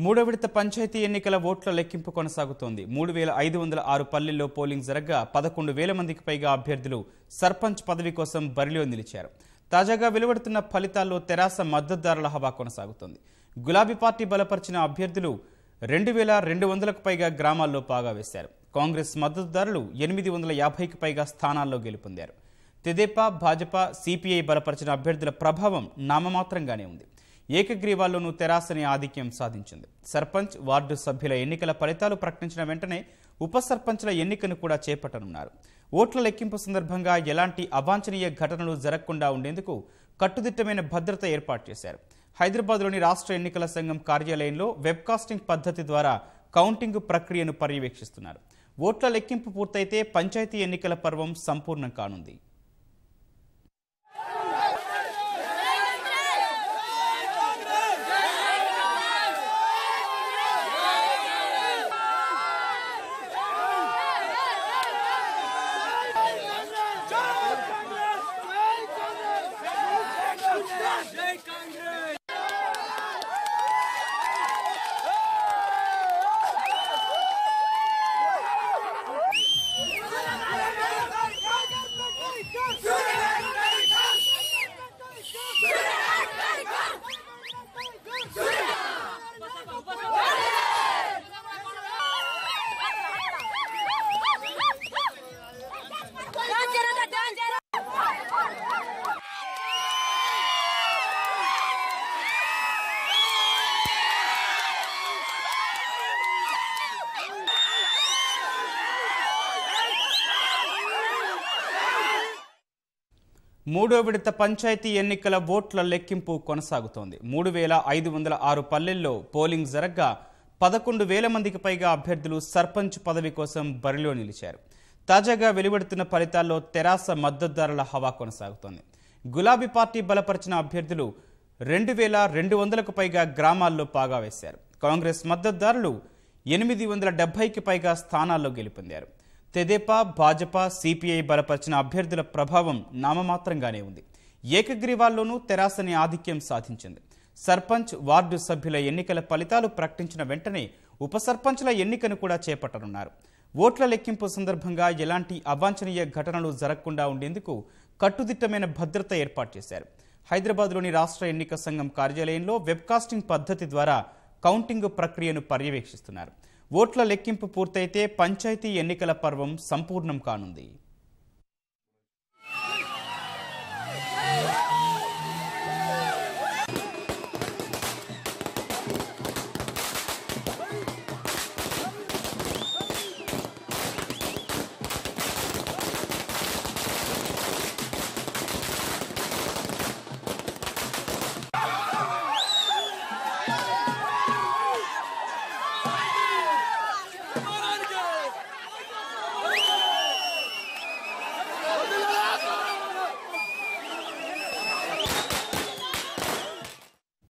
మూడో విడత పంచాయతీ ఎన్నికల ఓట్ల లెక్కింపు కొనసాగుతోంది. 3506 పల్లెల్లో పోలింగ్ జరగగా 11,000 మందికి పైగా అభ్యర్థులు సర్పంచ్ పదవి కోసం బరిలో నిలిచారు. తాజాగా వెలువడుతున్న ఫలితాల్లో తెరాస మద్దతుదారుల హవా కొనసాగుతోంది. గులాబీ పార్టీ బలపరిచిన అభ్యర్థులు 2,200కు పైగా గ్రామాల్లో పాగా వేశారు. కాంగ్రెస్ మద్దతుదారులు 850కి పైగా స్థానాల్లో గెలుపొందారు. తెదేపా, భాజపా, సిపిఐ బలపరిచిన అభ్యర్థుల ప్రభావం నామమాత్రంగానే ఉంది. ఏకగ్రీవాల్లోనూ తెరాసని ఆధిక్యం సాధించింది. సర్పంచ్, వార్డు సభ్యుల ఎన్నికల ఫలితాలు ప్రకటించిన వెంటనే ఉప సర్పంచ్ల ఎన్నికను కూడా చేపట్టనున్నారు. ఓట్ల లెక్కింపు సందర్భంగా ఎలాంటి అవాంఛనీయ ఘటనలు జరగకుండా ఉండేందుకు కట్టుదిట్టమైన భద్రత ఏర్పాటు చేశారు. హైదరాబాద్లోని రాష్ట్ర ఎన్నికల సంఘం కార్యాలయంలో వెబ్కాస్టింగ్ పద్ధతి ద్వారా కౌంటింగ్ ప్రక్రియను పర్యవేక్షిస్తున్నారు. ఓట్ల లెక్కింపు పూర్తయితే పంచాయతీ ఎన్నికల పర్వం సంపూర్ణం కానుంది. మూడో విడత పంచాయతీ ఎన్నికల ఓట్ల లెక్కింపు కొనసాగుతోంది. 3506 పల్లెల్లో పోలింగ్ జరగ్గా 11,000 మందికి పైగా అభ్యర్థులు సర్పంచ్ పదవి కోసం బరిలో నిలిచారు. తాజాగా వెలువడుతున్న ఫలితాల్లో తెరాస మద్దతుదారుల హవా కొనసాగుతోంది. గులాబీ పార్టీ బలపరిచిన అభ్యర్థులు 2,200కు పైగా గ్రామాల్లో పాగా వేశారు. కాంగ్రెస్ మద్దతుదారులు 870కి పైగా స్థానాల్లో గెలుపొందారు. తెదేపా, భాజపా, సిపిఐ బలపరిచిన అభ్యర్థుల ప్రభావం నామమాత్రంగానే ఉంది. ఏకగ్రీవాల్లోనూ తెరాసని ఆధిక్యం సాధించింది. సర్పంచ్, వార్డు సభ్యుల ఎన్నికల ఫలితాలు ప్రకటించిన వెంటనే ఉప సర్పంచ్ల ఎన్నికను కూడా చేపట్టనున్నారు. ఓట్ల లెక్కింపు సందర్భంగా ఎలాంటి అవాంఛనీయ ఘటనలు జరగకుండా ఉండేందుకు కట్టుదిట్టమైన భద్రత ఏర్పాటు చేశారు. హైదరాబాద్లోని రాష్ట్ర ఎన్నిక సంఘం కార్యాలయంలో వెబ్కాస్టింగ్ పద్ధతి ద్వారా కౌంటింగ్ ప్రక్రియను పర్యవేక్షిస్తున్నారు. ఓట్ల లెక్కింపు పూర్తయితే పంచాయతీ ఎన్నికల పర్వం సంపూర్ణం కానుంది.